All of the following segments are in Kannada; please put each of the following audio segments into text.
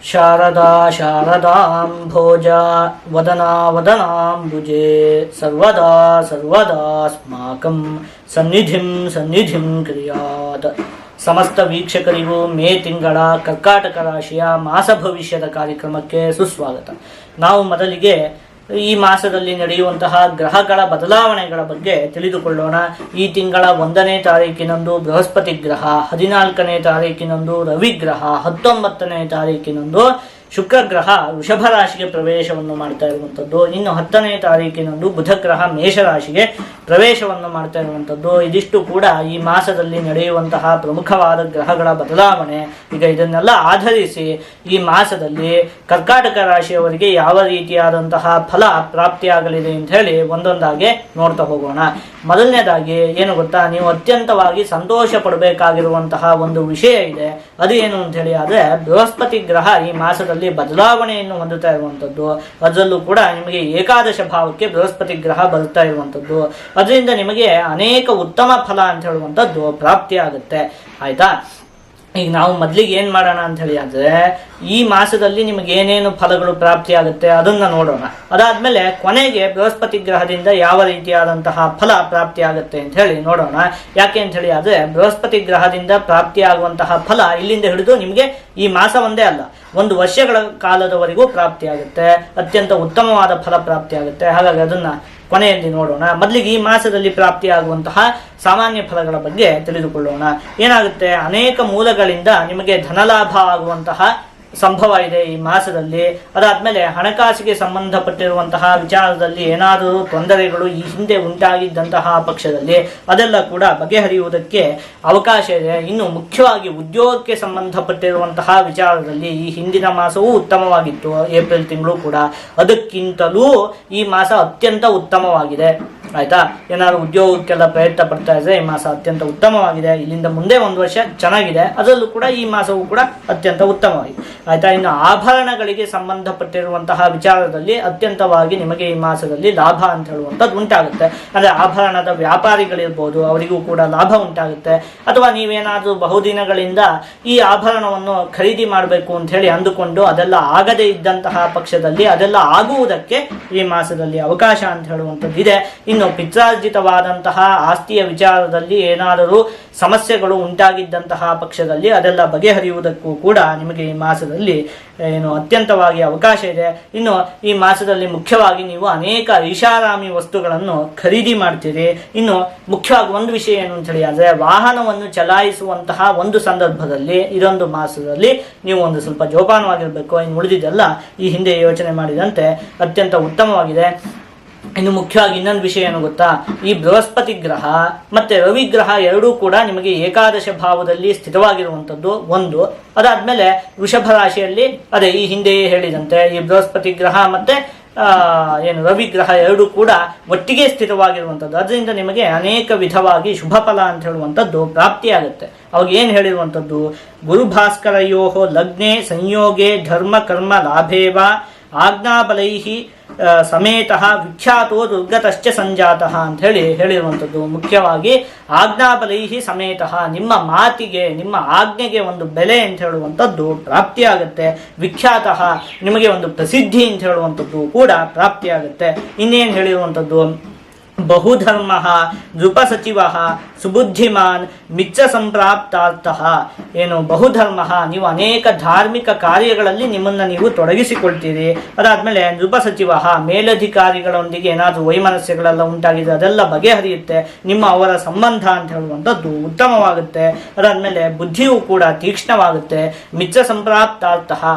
ಶಾರದಾ ಶಾರದಾಂಭೋಜ ವದನಾ ವದನಾಂಬುಜೆ ಸರ್ವದಾ ಸರ್ವದಾಸ್ಮಾಕಂ ಸನ್ನಿಧಿಂ ಸನ್ನಿಧಿಂ ಕ್ರಿಯಾತ್. ಸಮಸ್ತ ವೀಕ್ಷಕರಿಗೂ ಮೇ ತಿಂಗಳ ಕರ್ಕಾಟಕ ರಾಶಿಯ ಮಾಸ ಭವಿಷ್ಯದ ಕಾರ್ಯಕ್ರಮಕ್ಕೆ ಸುಸ್ವಾಗತ. ನಾವು ಮೊದಲಿಗೆ ಈ ಮಾಸದಲ್ಲಿ ನಡೆಯುವಂತಹ ಗ್ರಹಗಳ ಬದಲಾವಣೆಗಳ ಬಗ್ಗೆ ತಿಳಿದುಕೊಳ್ಳೋಣ. ಈ ತಿಂಗಳ 1ನೇ ತಾರೀಕಿನಂದು ಬೃಹಸ್ಪತಿ ಗ್ರಹ, 14ನೇ ತಾರೀಕಿನಂದು ರವಿಗ್ರಹ, 19ನೇ ತಾರೀಕಿನಂದು ಶುಕ್ರ ಗ್ರಹ ವೃಷಭ ರಾಶಿಗೆ ಪ್ರವೇಶವನ್ನು ಮಾಡ್ತಾ ಇರುವಂಥದ್ದು. ಇನ್ನು 10ನೇ ತಾರೀಕಿನಂದು ಬುಧ ಗ್ರಹ ಮೇಷರಾಶಿಗೆ ಪ್ರವೇಶವನ್ನು ಮಾಡ್ತಾ ಇರುವಂಥದ್ದು. ಇದಿಷ್ಟು ಕೂಡ ಈ ಮಾಸದಲ್ಲಿ ನಡೆಯುವಂತಹ ಪ್ರಮುಖವಾದ ಗ್ರಹಗಳ ಬದಲಾವಣೆ. ಈಗ ಇದನ್ನೆಲ್ಲ ಆಧರಿಸಿ ಈ ಮಾಸದಲ್ಲಿ ಕರ್ಕಾಟಕ ರಾಶಿಯವರಿಗೆ ಯಾವ ರೀತಿಯಾದಂತಹ ಫಲ ಪ್ರಾಪ್ತಿಯಾಗಲಿದೆ ಅಂತ ಹೇಳಿ ಒಂದೊಂದಾಗಿ ನೋಡ್ತಾ ಹೋಗೋಣ. ಮೊದಲನೇದಾಗಿ ಏನು ಗೊತ್ತಾ, ನೀವು ಅತ್ಯಂತವಾಗಿ ಸಂತೋಷ ಪಡಬೇಕಾಗಿರುವಂತಹ ಒಂದು ವಿಷಯ ಇದೆ. ಅದು ಏನು ಅಂತ ಹೇಳಿ ಆದರೆ ಬೃಹಸ್ಪತಿ ಗ್ರಹ ಈ ಮಾಸದಲ್ಲಿ ಬದಲಾವಣೆಯನ್ನು ಹೊಂದುತ್ತಾ ಇರುವಂಥದ್ದು. ಅದರಲ್ಲೂ ಕೂಡ ನಿಮಗೆ ಏಕಾದಶ ಭಾವಕ್ಕೆ ಬೃಹಸ್ಪತಿ ಗ್ರಹ ಬರುತ್ತಾ ಇರುವಂಥದ್ದು. ಅದರಿಂದ ನಿಮಗೆ ಅನೇಕ ಉತ್ತಮ ಫಲ ಅಂತ ಹೇಳುವಂಥದ್ದು ಪ್ರಾಪ್ತಿಯಾಗುತ್ತೆ. ಆಯ್ತಾ, ಈಗ ನಾವು ಮೊದಲಿಗೆ ಏನು ಮಾಡೋಣ ಅಂತ ಹೇಳಿ ಆದರೆ ಈ ಮಾಸದಲ್ಲಿ ನಿಮಗೆ ಏನೇನು ಫಲಗಳು ಪ್ರಾಪ್ತಿಯಾಗುತ್ತೆ ಅದನ್ನು ನೋಡೋಣ. ಅದಾದಮೇಲೆ ಕೊನೆಗೆ ಬೃಹಸ್ಪತಿ ಗ್ರಹದಿಂದ ಯಾವ ರೀತಿಯಾದಂತಹ ಫಲ ಪ್ರಾಪ್ತಿಯಾಗುತ್ತೆ ಅಂತ ಹೇಳಿ ನೋಡೋಣ. ಯಾಕೆ ಅಂತ ಹೇಳಿ ಆದರೆ ಬೃಹಸ್ಪತಿ ಗ್ರಹದಿಂದ ಪ್ರಾಪ್ತಿಯಾಗುವಂತಹ ಫಲ ಇಲ್ಲಿಂದ ಹಿಡಿದು ನಿಮಗೆ ಈ ಮಾಸ ಒಂದೇ ಅಲ್ಲ, 1 ವರ್ಷಗಳ ಕಾಲದವರೆಗೂ ಪ್ರಾಪ್ತಿಯಾಗುತ್ತೆ. ಅತ್ಯಂತ ಉತ್ತಮವಾದ ಫಲ ಪ್ರಾಪ್ತಿಯಾಗುತ್ತೆ. ಹಾಗಾಗಿ ಅದನ್ನು ಕೊನೆಯಲ್ಲಿ ನೋಡೋಣ. ಮೊದಲಿಗೆ ಈ ಮಾಸದಲ್ಲಿ ಪ್ರಾಪ್ತಿಯಾಗುವಂತಹ ಸಾಮಾನ್ಯ ಫಲಗಳ ಬಗ್ಗೆ ತಿಳಿದುಕೊಳ್ಳೋಣ. ಏನಾಗುತ್ತೆ, ಅನೇಕ ಮೂಲಗಳಿಂದ ನಿಮಗೆ ಧನಲಾಭ ಆಗುವಂತಹ ಸಂಭವ ಇದೆ ಈ ಮಾಸದಲ್ಲಿ. ಅದಾದ್ಮೇಲೆ ಹಣಕಾಸಿಗೆ ಸಂಬಂಧಪಟ್ಟಿರುವಂತಹ ವಿಚಾರದಲ್ಲಿ ಏನಾದರೂ ತೊಂದರೆಗಳು ಈ ಹಿಂದೆ ಉಂಟಾಗಿದ್ದಂತಹ ಪಕ್ಷದಲ್ಲಿ ಅದೆಲ್ಲ ಕೂಡ ಬಗೆಹರಿಯುವುದಕ್ಕೆ ಅವಕಾಶ ಇದೆ. ಇನ್ನು ಮುಖ್ಯವಾಗಿ ಉದ್ಯೋಗಕ್ಕೆ ಸಂಬಂಧಪಟ್ಟಿರುವಂತಹ ವಿಚಾರದಲ್ಲಿ ಈ ಹಿಂದಿನ ಮಾಸವೂ ಉತ್ತಮವಾಗಿತ್ತು, ಏಪ್ರಿಲ್ ತಿಂಗಳು ಕೂಡ. ಅದಕ್ಕಿಂತಲೂ ಈ ಮಾಸ ಅತ್ಯಂತ ಉತ್ತಮವಾಗಿದೆ. ಆಯ್ತಾ, ಏನಾದ್ರು ಉದ್ಯೋಗಕ್ಕೆಲ್ಲ ಪ್ರಯತ್ನ ಪಡ್ತಾ ಇದ್ರೆ ಈ ಮಾಸ ಅತ್ಯಂತ ಉತ್ತಮವಾಗಿದೆ. ಇಲ್ಲಿಂದ ಮುಂದೆ 1 ವರ್ಷ ಚೆನ್ನಾಗಿದೆ, ಅದರಲ್ಲೂ ಕೂಡ ಈ ಮಾಸವೂ ಕೂಡ ಅತ್ಯಂತ ಉತ್ತಮವಾಗಿದೆ. ಆಯ್ತಾ, ಇನ್ನು ಆಭರಣಗಳಿಗೆ ಸಂಬಂಧಪಟ್ಟಿರುವಂತಹ ವಿಚಾರದಲ್ಲಿ ಅತ್ಯಂತವಾಗಿ ನಿಮಗೆ ಈ ಮಾಸದಲ್ಲಿ ಲಾಭ ಅಂತ ಹೇಳುವಂಥದ್ದು ಉಂಟಾಗುತ್ತೆ. ಅಂದರೆ ಆಭರಣದ ವ್ಯಾಪಾರಿಗಳಿರ್ಬೋದು, ಅವರಿಗೂ ಕೂಡ ಲಾಭ ಉಂಟಾಗುತ್ತೆ. ಅಥವಾ ನೀವೇನಾದರೂ ಬಹುದಿನಗಳಿಂದ ಈ ಆಭರಣವನ್ನು ಖರೀದಿ ಮಾಡಬೇಕು ಅಂತ ಹೇಳಿ ಅಂದುಕೊಂಡು ಅದೆಲ್ಲ ಆಗದೇ ಇದ್ದಂತಹ ಪಕ್ಷದಲ್ಲಿ ಅದೆಲ್ಲ ಆಗುವುದಕ್ಕೆ ಈ ಮಾಸದಲ್ಲಿ ಅವಕಾಶ ಅಂತ ಹೇಳುವಂಥದ್ದು ಇದೆ. ಇನ್ನು ಪಿತ್ರಾರ್ಜಿತವಾದಂತಹ ಆಸ್ತಿಯ ವಿಚಾರದಲ್ಲಿ ಏನಾದರೂ ಸಮಸ್ಯೆಗಳು ಉಂಟಾಗಿದ್ದಂತಹ ಪಕ್ಷದಲ್ಲಿ ಅದೆಲ್ಲ ಬಗೆಹರಿಯುವುದಕ್ಕೂ ಕೂಡ ನಿಮಗೆ ಈ ಮಾಸದಲ್ಲಿ ಅತ್ಯಂತವಾಗಿ ಅವಕಾಶ ಇದೆ. ಇನ್ನು ಈ ಮಾಸದಲ್ಲಿ ಮುಖ್ಯವಾಗಿ ನೀವು ಅನೇಕ ಐಷಾರಾಮಿ ವಸ್ತುಗಳನ್ನು ಖರೀದಿ ಮಾಡ್ತೀರಿ. ಇನ್ನು ಮುಖ್ಯವಾಗಿ ಒಂದು ವಿಷಯ ಏನು ಅಂತ ಹೇಳಿ ಆದರೆ ವಾಹನವನ್ನು ಚಲಾಯಿಸುವಂತಹ ಒಂದು ಸಂದರ್ಭದಲ್ಲಿ ಇದೊಂದು ಮಾಸದಲ್ಲಿ ನೀವು ಒಂದು ಸ್ವಲ್ಪ ಜೋಪಾನವಾಗಿರಬೇಕು. ಇನ್ನು ಉಳಿದಿದ್ದೆಲ್ಲ ಈ ಹಿಂದೆ ಯೋಚನೆ ಮಾಡಿದಂತೆ ಅತ್ಯಂತ ಉತ್ತಮವಾಗಿದೆ. ಇನ್ನು ಮುಖ್ಯವಾಗಿ ಇನ್ನೊಂದು ವಿಷಯ ಏನು ಗೊತ್ತಾ, ಈ ಬೃಹಸ್ಪತಿ ಗ್ರಹ ಮತ್ತೆ ರವಿಗ್ರಹ ಎರಡೂ ಕೂಡ ನಿಮಗೆ ಏಕಾದಶ ಭಾವದಲ್ಲಿ ಸ್ಥಿತವಾಗಿರುವಂಥದ್ದು ಒಂದು. ಅದಾದ್ಮೇಲೆ ವೃಷಭ ರಾಶಿಯಲ್ಲಿ ಅದೇ ಈ ಹಿಂದೆಯೇ ಹೇಳಿದಂತೆ ಈ ಬೃಹಸ್ಪತಿ ಗ್ರಹ ಮತ್ತೆ ರವಿಗ್ರಹ ಎರಡೂ ಕೂಡ ಒಟ್ಟಿಗೆ ಸ್ಥಿತವಾಗಿರುವಂಥದ್ದು. ಅದರಿಂದ ನಿಮಗೆ ಅನೇಕ ವಿಧವಾಗಿ ಶುಭ ಫಲ ಅಂತ ಹೇಳುವಂಥದ್ದು ಪ್ರಾಪ್ತಿಯಾಗುತ್ತೆ. ಅವಾಗ ಏನು ಹೇಳಿರುವಂಥದ್ದು, ಗುರುಭಾಸ್ಕರಯೋ ಲಗ್ನೆ ಸಂಯೋಗೆ ಧರ್ಮ ಕರ್ಮ ಲಾಭೇವ ಆಜ್ಞಾಬಲೈಹಿ ಸಮೇತಃ ವಿಖ್ಯಾತೋ ದುರ್ಗತಶ್ಚ ಸಂಜಾತಃ ಅಂತ ಹೇಳಿರುವಂಥದ್ದು. ಮುಖ್ಯವಾಗಿ ಆಜ್ಞಾಬಲೈಹಿ ಸಮೇತಃ, ನಿಮ್ಮ ಮಾತಿಗೆ ನಿಮ್ಮ ಆಜ್ಞೆಗೆ ಒಂದು ಬೆಲೆ ಅಂತ ಹೇಳುವಂಥದ್ದು ಪ್ರಾಪ್ತಿಯಾಗುತ್ತೆ. ವಿಖ್ಯಾತಃ, ನಿಮಗೆ ಒಂದು ಪ್ರಸಿದ್ಧಿ ಅಂತ ಹೇಳುವಂಥದ್ದು ಕೂಡ ಪ್ರಾಪ್ತಿಯಾಗುತ್ತೆ. ಇನ್ನೇನು ಹೇಳಿರುವಂಥದ್ದು, ಬಹುಧರ್ಮ ನೃಪಸಚಿವ ಸುಬುದ್ಧಿಮಾನ್ ಮಿಚ್ಚ ಸಂಪ್ರಾಪ್ತಾರ್ಥ. ಬಹುಧರ್ಮ, ನೀವು ಅನೇಕ ಧಾರ್ಮಿಕ ಕಾರ್ಯಗಳಲ್ಲಿ ನಿಮ್ಮನ್ನು ನೀವು ತೊಡಗಿಸಿಕೊಳ್ತೀರಿ. ಅದಾದ್ಮೇಲೆ ನೃಪಸಚಿವ, ಮೇಲಧಿಕಾರಿಗಳೊಂದಿಗೆ ಏನಾದರೂ ವೈಮನಸ್ಯಗಳೆಲ್ಲ ಉಂಟಾಗಿದೆ ಅದೆಲ್ಲ ಬಗೆಹರಿಯುತ್ತೆ. ಅವರ ಸಂಬಂಧ ಅಂತ ಹೇಳುವಂಥದ್ದು ಉತ್ತಮವಾಗುತ್ತೆ. ಅದಾದ್ಮೇಲೆ ಬುದ್ಧಿಯೂ ಕೂಡ ತೀಕ್ಷ್ಣವಾಗುತ್ತೆ. ಮಿಚ್ಚ ಸಂಪ್ರಾಪ್ತಾರ್ಥ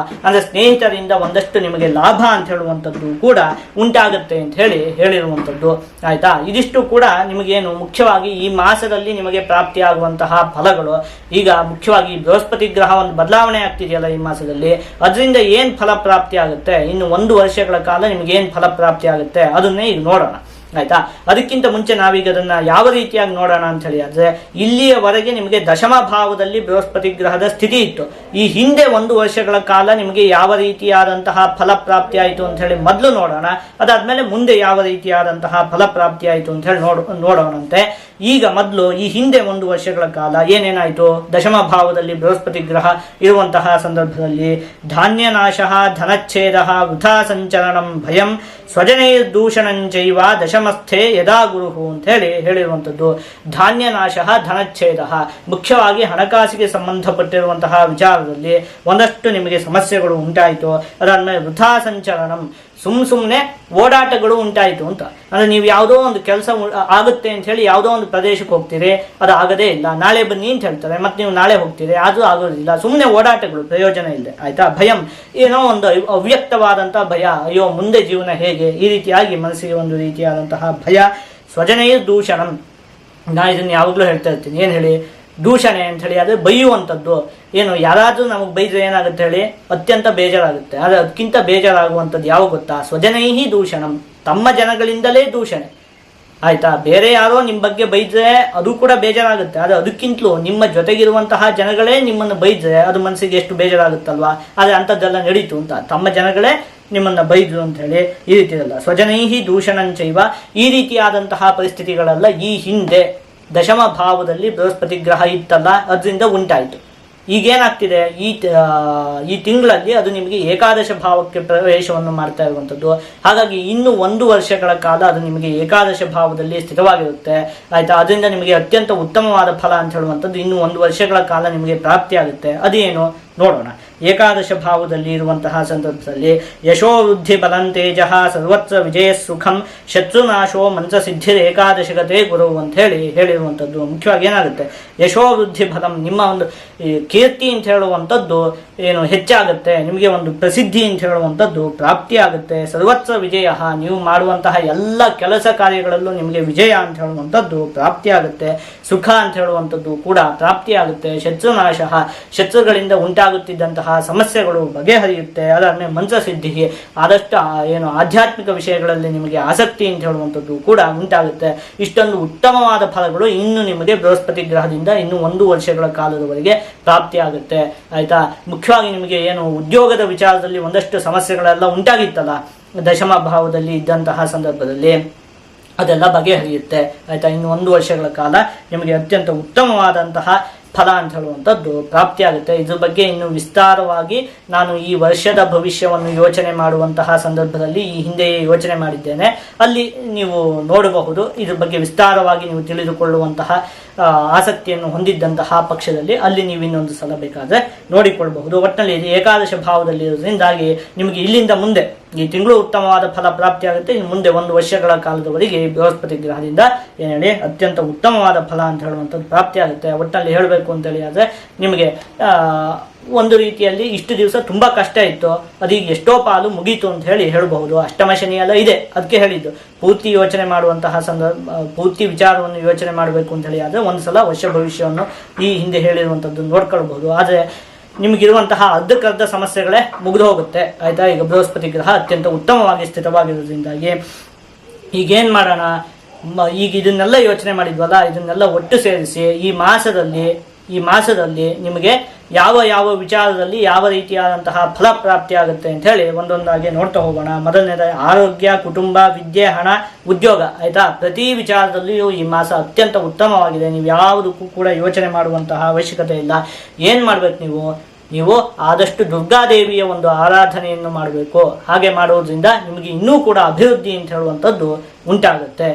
ಅಂದರೆ ಸ್ನೇಹಿತರಿಂದ ಒಂದಷ್ಟು ನಿಮಗೆ ಲಾಭ ಅಂತ ಹೇಳುವಂಥದ್ದು ಕೂಡ ಉಂಟಾಗುತ್ತೆ ಅಂತ ಹೇಳಿರುವಂಥದ್ದು. ಆಯ್ತಾ, ಇದಿಷ್ಟು ಕೂಡ ನಿಮಗೇನು ಮುಖ್ಯವಾಗಿ ಈ ಮಾಸದಲ್ಲಿ ನಿಮಗೆ ಪ್ರಾಪ್ತಿಯಾಗುವಂತಹ ಫಲಗಳು. ಈಗ ಮುಖ್ಯವಾಗಿ ಬೃಹಸ್ಪತಿ ಗ್ರಹ ಒಂದು ಬದಲಾವಣೆ ಆಗ್ತಿದೆಯಲ್ಲ ಈ ಮಾಸದಲ್ಲಿ, ಅದರಿಂದ ಏನು ಫಲ ಪ್ರಾಪ್ತಿ ಆಗುತ್ತೆ, ಇನ್ನು 1 ವರ್ಷಗಳ ಕಾಲ ನಿಮಗೆ ಏನು ಫಲ ಪ್ರಾಪ್ತಿ ಆಗುತ್ತೆ ಅದನ್ನೇ ಈಗ ನೋಡೋಣ. ಆಯ್ತಾ, ಅದಕ್ಕಿಂತ ಮುಂಚೆ ನಾವೀಗ ಅದನ್ನ ಯಾವ ರೀತಿಯಾಗಿ ನೋಡೋಣ ಅಂತ ಹೇಳಿ ಆದರೆ ಇಲ್ಲಿಯವರೆಗೆ ನಿಮಗೆ ದಶಮ ಭಾವದಲ್ಲಿ ಬೃಹಸ್ಪತಿ ಗ್ರಹದ ಸ್ಥಿತಿ ಇತ್ತು. ಈ ಹಿಂದೆ 1 ವರ್ಷಗಳ ಕಾಲ ನಿಮಗೆ ಯಾವ ರೀತಿಯಾದಂತಹ ಫಲ ಪ್ರಾಪ್ತಿ ಆಯಿತು ಅಂತ ಹೇಳಿ ಮೊದಲು ನೋಡೋಣ. ಅದಾದ್ಮೇಲೆ ಮುಂದೆ ಯಾವ ರೀತಿಯಾದಂತಹ ಫಲ ಪ್ರಾಪ್ತಿ ಆಯಿತು ಅಂತ ಹೇಳಿ ನೋಡೋಣಂತೆ. ಈಗ ಮೊದಲು ಈ ಹಿಂದೆ 1 ವರ್ಷಗಳ ಕಾಲ ಏನೇನಾಯಿತು, ದಶಮ ಭಾವದಲ್ಲಿ ಬೃಹಸ್ಪತಿ ಗ್ರಹ ಇರುವಂತಹ ಸಂದರ್ಭದಲ್ಲಿ ಧಾನ್ಯನಾಶ, ಧನಚ್ಛೇದ, ವೃಥಾ ಸಂಚಲನಂ ಭಯಂ, ಸ್ವಜನೈರ್ದೂಷಣಂಚೈವ ದಶಮಸ್ಥೆ ಯದಾ ಗುರುಹು ಅಂತ ಹೇಳಿರುವಂಥದ್ದು. ಧಾನ್ಯನಾಶ, ಧನಚ್ಛೇದ, ಮುಖ್ಯವಾಗಿ ಹಣಕಾಸಿಗೆ ಸಂಬಂಧಪಟ್ಟಿರುವಂತಹ ವಿಚಾರದಲ್ಲಿ ಒಂದಷ್ಟು ನಿಮಗೆ ಸಮಸ್ಯೆಗಳು ಉಂಟಾಯಿತು. ಅದಾದ್ಮೇಲೆ ವೃಥಾ ಸಂಚಲನಂ, ಸುಮ್ಮನೆ ಓಡಾಟಗಳು ಉಂಟಾಯಿತು ಅಂತ. ಅಂದರೆ ನೀವು ಯಾವುದೋ ಒಂದು ಕೆಲಸ ಆಗುತ್ತೆ ಅಂತ ಹೇಳಿ ಯಾವುದೋ ಒಂದು ಪ್ರದೇಶಕ್ಕೆ ಹೋಗ್ತೀರಿ, ಅದು ಆಗದೇ ಇಲ್ಲ. ನಾಳೆ ಬನ್ನಿ ಅಂತ ಹೇಳ್ತಾರೆ, ಮತ್ತೆ ನೀವು ನಾಳೆ ಹೋಗ್ತೀರಿ, ಅದು ಆಗೋದಿಲ್ಲ. ಸುಮ್ಮನೆ ಓಡಾಟಗಳು, ಪ್ರಯೋಜನ ಇಲ್ಲ. ಆಯ್ತಾ? ಭಯಂ, ಏನೋ ಒಂದು ಅವ್ಯಕ್ತವಾದಂತಹ ಭಯ, ಅಯ್ಯೋ ಮುಂದೆ ಜೀವನ ಹೇಗೆ, ಈ ರೀತಿಯಾಗಿ ಮನಸ್ಸಿಗೆ ಒಂದು ರೀತಿಯಾದಂತಹ ಭಯ. ಸ್ವಜನೈರ್ ದೂಷಣಂ, ನಾನು ಇದನ್ನು ಯಾವಾಗಲೂ ಹೇಳ್ತಾ ಇರ್ತೀನಿ. ಏನು ಹೇಳಿ, ದೂಷಣೆ ಅಂತ ಹೇಳಿ ಆದರೆ ಬೈಯುವಂಥದ್ದು. ಏನು, ಯಾರಾದರೂ ನಮಗೆ ಬೈದ್ರೆ ಏನಾಗುತ್ತೆ ಹೇಳಿ, ಅತ್ಯಂತ ಬೇಜಾರಾಗುತ್ತೆ. ಆದರೆ ಅದಕ್ಕಿಂತ ಬೇಜಾರಾಗುವಂಥದ್ದು ಯಾವ ಗೊತ್ತಾ, ಸ್ವಜನೈಹಿ ದೂಷಣಂ, ತಮ್ಮ ಜನಗಳಿಂದಲೇ ದೂಷಣೆ. ಆಯ್ತಾ? ಬೇರೆ ಯಾರೋ ನಿಮ್ಮ ಬಗ್ಗೆ ಬೈದ್ರೆ ಅದು ಕೂಡ ಬೇಜಾರಾಗುತ್ತೆ. ಆದರೆ ಅದಕ್ಕಿಂತಲೂ ನಿಮ್ಮ ಜೊತೆಗಿರುವಂತಹ ಜನಗಳೇ ನಿಮ್ಮನ್ನು ಬೈದ್ರೆ ಅದು ಮನಸ್ಸಿಗೆ ಎಷ್ಟು ಬೇಜಾರಾಗುತ್ತಲ್ವಾ. ಆದರೆ ಅಂಥದ್ದೆಲ್ಲ ನಡೀತು ಅಂತ, ತಮ್ಮ ಜನಗಳೇ ನಿಮ್ಮನ್ನು ಬೈದ್ರು ಅಂತ ಹೇಳಿ ಈ ರೀತಿ ಇರಲ್ಲ. ಸ್ವಜನೈಹಿ ದೂಷಣಂಚೈವ, ಈ ರೀತಿಯಾದಂತಹ ಪರಿಸ್ಥಿತಿಗಳೆಲ್ಲ ಈ ಹಿಂದೆ ದಶಮ ಭಾವದಲ್ಲಿ ಬೃಹಸ್ಪತಿ ಗ್ರಹ ಇತ್ತಲ್ಲ, ಅದರಿಂದ ಉಂಟಾಯಿತು. ಈಗೇನಾಗ್ತಿದೆ, ಈ ತಿಂಗಳಲ್ಲಿ ಅದು ನಿಮಗೆ ಏಕಾದಶ ಭಾವಕ್ಕೆ ಪ್ರವೇಶವನ್ನು ಮಾಡ್ತಾ ಇರುವಂಥದ್ದು. ಹಾಗಾಗಿ ಇನ್ನು 1 ವರ್ಷಗಳ ಕಾಲ ಅದು ನಿಮಗೆ ಏಕಾದಶ ಭಾವದಲ್ಲಿ ಸ್ಥಿತವಾಗಿರುತ್ತೆ. ಆಯ್ತಾ? ಅದರಿಂದ ನಿಮಗೆ ಅತ್ಯಂತ ಉತ್ತಮವಾದ ಫಲ ಅಂತ ಹೇಳುವಂಥದ್ದು ಇನ್ನು 1 ವರ್ಷಗಳ ಕಾಲ ನಿಮಗೆ ಪ್ರಾಪ್ತಿಯಾಗುತ್ತೆ. ಅದೇನು ನೋಡೋಣ. ಏಕಾದಶ ಭಾವದಲ್ಲಿ ಇರುವಂತಹ ಸಂದರ್ಭದಲ್ಲಿ ಯಶೋ ವೃದ್ಧಿ ಬಲಂತೇಜ ಸರ್ವತ್ರ ವಿಜಯ ಸುಖಂ ಶತ್ರುನಾಶೋ ಮಂತ್ರಸಿದ್ಧಿರ್ ಏಕಾದಶಗತೆ ಗುರು ಅಂತ ಹೇಳಿರುವಂಥದ್ದು. ಮುಖ್ಯವಾಗಿ ಏನಾಗುತ್ತೆ, ಯಶೋ ವೃದ್ಧಿ ಬಲಂ, ನಿಮ್ಮ ಒಂದು ಕೀರ್ತಿ ಅಂತ ಹೇಳುವಂಥದ್ದು ಏನು ಹೆಚ್ಚಾಗುತ್ತೆ, ನಿಮಗೆ ಒಂದು ಪ್ರಸಿದ್ಧಿ ಅಂತ ಹೇಳುವಂಥದ್ದು ಪ್ರಾಪ್ತಿಯಾಗುತ್ತೆ. ಸರ್ವತ್ರ ವಿಜಯ, ನೀವು ಮಾಡುವಂತಹ ಎಲ್ಲ ಕೆಲಸ ಕಾರ್ಯಗಳಲ್ಲೂ ನಿಮಗೆ ವಿಜಯ ಅಂತ ಹೇಳುವಂಥದ್ದು ಪ್ರಾಪ್ತಿಯಾಗುತ್ತೆ. ಸುಖ ಅಂತ ಹೇಳುವಂಥದ್ದು ಕೂಡ ಪ್ರಾಪ್ತಿಯಾಗುತ್ತೆ. ಶತ್ರುನಾಶ, ಶತ್ರುಗಳಿಂದ ಉಂಟಾಗುತ್ತಿದ್ದಂತಹ ಸಮಸ್ಯೆಗಳು ಬಗೆಹರಿಯುತ್ತೆ. ಅದಾದ್ಮೇಲೆ ಮಂತ್ರಸಿದ್ಧಿಗೆ, ಆದಷ್ಟು ಏನು ಆಧ್ಯಾತ್ಮಿಕ ವಿಷಯಗಳಲ್ಲಿ ನಿಮಗೆ ಆಸಕ್ತಿ ಅಂತ ಹೇಳುವಂಥದ್ದು ಕೂಡ ಉಂಟಾಗುತ್ತೆ. ಇಷ್ಟೊಂದು ಉತ್ತಮವಾದ ಫಲಗಳು ಇನ್ನು ನಿಮಗೆ ಬೃಹಸ್ಪತಿ ಗ್ರಹದಿಂದ ಇನ್ನು 1 ವರ್ಷಗಳ ಕಾಲದವರೆಗೆ ಪ್ರಾಪ್ತಿಯಾಗುತ್ತೆ. ಆಯ್ತಾ? ಮುಖ್ಯವಾಗಿ ನಿಮಗೆ ಏನು ಉದ್ಯೋಗದ ವಿಚಾರದಲ್ಲಿ ಒಂದಷ್ಟು ಸಮಸ್ಯೆಗಳೆಲ್ಲ ಉಂಟಾಗಿತ್ತಲ್ಲ ದಶಮ ಭಾವದಲ್ಲಿ ಇದ್ದಂತಹ ಸಂದರ್ಭದಲ್ಲಿ, ಅದೆಲ್ಲ ಬಗೆಹರಿಯುತ್ತೆ. ಆಯ್ತಾ? ಇನ್ನು 1 ವರ್ಷಗಳ ಕಾಲ ನಿಮಗೆ ಅತ್ಯಂತ ಉತ್ತಮವಾದಂತಹ ಫಲ ಅಂತ ಹೇಳುವಂಥದ್ದು ಪ್ರಾಪ್ತಿಯಾಗುತ್ತೆ. ಇದ್ರ ಬಗ್ಗೆ ಇನ್ನು ವಿಸ್ತಾರವಾಗಿ ನಾನು ಈ ವರ್ಷದ ಭವಿಷ್ಯವನ್ನು ಯೋಚನೆ ಮಾಡುವಂತಹ ಸಂದರ್ಭದಲ್ಲಿ ಈ ಹಿಂದೆಯೇ ಯೋಚನೆ ಮಾಡಿದ್ದೇನೆ. ಅಲ್ಲಿ ನೀವು ನೋಡಬಹುದು. ಇದ್ರ ಬಗ್ಗೆ ವಿಸ್ತಾರವಾಗಿ ನೀವು ತಿಳಿದುಕೊಳ್ಳುವಂತಹ ಆಸಕ್ತಿಯನ್ನು ಹೊಂದಿದ್ದಂತಹ ಪಕ್ಷದಲ್ಲಿ ಅಲ್ಲಿ ನೀವು ಇನ್ನೊಂದು ಸಲ ಬೇಕಾದರೆ ನೋಡಿಕೊಳ್ಳಬಹುದು. ಒಟ್ಟಿನಲ್ಲಿ ಏಕಾದಶ ಭಾವದಲ್ಲಿ ಇರೋದ್ರಿಂದಾಗಿ ನಿಮಗೆ ಇಲ್ಲಿಂದ ಮುಂದೆ ಈ ತಿಂಗಳು ಉತ್ತಮವಾದ ಫಲ ಪ್ರಾಪ್ತಿಯಾಗುತ್ತೆ. ಇನ್ನು ಮುಂದೆ 1 ವರ್ಷಗಳ ಕಾಲದವರೆಗೆ ಬೃಹಸ್ಪತಿ ಗ್ರಹದಿಂದ ಏನು ಹೇಳಿ ಅತ್ಯಂತ ಉತ್ತಮವಾದ ಫಲ ಅಂತ ಹೇಳುವಂಥದ್ದು ಪ್ರಾಪ್ತಿಯಾಗುತ್ತೆ. ಒಟ್ಟಿನಲ್ಲಿ ಹೇಳಬೇಕು ಅಂತೇಳಿ ಆದರೆ ನಿಮಗೆ ಒಂದು ರೀತಿಯಲ್ಲಿ ಇಷ್ಟು ದಿವಸ ತುಂಬ ಕಷ್ಟ ಇತ್ತು, ಅದೀಗ ಎಷ್ಟೋ ಪಾಲು ಮುಗೀತು ಅಂತ ಹೇಳಬಹುದು. ಅಷ್ಟಮ ಶನಿ ಎಲ್ಲ ಇದೆ, ಅದಕ್ಕೆ ಹೇಳಿದ್ದು ಪೂರ್ತಿ ಯೋಚನೆ ಮಾಡುವಂತಹ ಪೂರ್ತಿ ವಿಚಾರವನ್ನು ಯೋಚನೆ ಮಾಡಬೇಕು ಅಂತ ಹೇಳಿ ಆದರೆ ಒಂದು ಸಲ ವರ್ಷ ಭವಿಷ್ಯವನ್ನು ಈ ಹಿಂದೆ ಹೇಳಿರುವಂಥದ್ದು ನೋಡ್ಕೊಳ್ಬಹುದು. ಆದರೆ ನಿಮಗಿರುವಂತಹ ಅರ್ಧಕ್ಕರ್ಧ ಸಮಸ್ಯೆಗಳೇ ಮುಗಿದು ಹೋಗುತ್ತೆ. ಆಯ್ತಾ? ಈಗ ಬೃಹಸ್ಪತಿ ಗ್ರಹ ಅತ್ಯಂತ ಉತ್ತಮವಾಗಿ ಸ್ಥಿತವಾಗಿರೋದ್ರಿಂದಾಗಿ ಈಗೇನು ಮಾಡೋಣ, ಈಗ ಇದನ್ನೆಲ್ಲ ಯೋಚನೆ ಮಾಡಿದ್ವಲ್ಲ, ಇದನ್ನೆಲ್ಲ ಒಟ್ಟು ಸೇರಿಸಿ ಈ ಮಾಸದಲ್ಲಿ ನಿಮಗೆ ಯಾವ ವಿಚಾರದಲ್ಲಿ ಯಾವ ರೀತಿಯಾದಂತಹ ಫಲ ಪ್ರಾಪ್ತಿ ಆಗುತ್ತೆ ಅಂತ ಹೇಳಿ ಒಂದೊಂದಾಗಿ ನೋಡ್ತಾ ಹೋಗೋಣ. ಮೊದಲನೇದಾಗಿ ಆರೋಗ್ಯ, ಕುಟುಂಬ, ವಿದ್ಯೆ, ಹಣ, ಉದ್ಯೋಗ. ಆಯ್ತಾ? ಪ್ರತಿ ವಿಚಾರದಲ್ಲಿಯೂ ಈ ಮಾಸ ಅತ್ಯಂತ ಉತ್ತಮವಾಗಿದೆ. ನೀವು ಯಾವುದಕ್ಕೂ ಕೂಡ ಯೋಚನೆ ಮಾಡುವಂತಹ ಅವಶ್ಯಕತೆ ಇಲ್ಲ. ಏನು ಮಾಡ್ಬೇಕು, ನೀವು ಆದಷ್ಟು ದುರ್ಗಾದೇವಿಯ ಒಂದು ಆರಾಧನೆಯನ್ನು ಮಾಡಬೇಕು. ಹಾಗೆ ಮಾಡೋದ್ರಿಂದ ನಿಮಗೆ ಇನ್ನೂ ಕೂಡ ಅಭಿವೃದ್ಧಿ ಅಂತ ಹೇಳುವಂಥದ್ದು ಉಂಟಾಗುತ್ತೆ.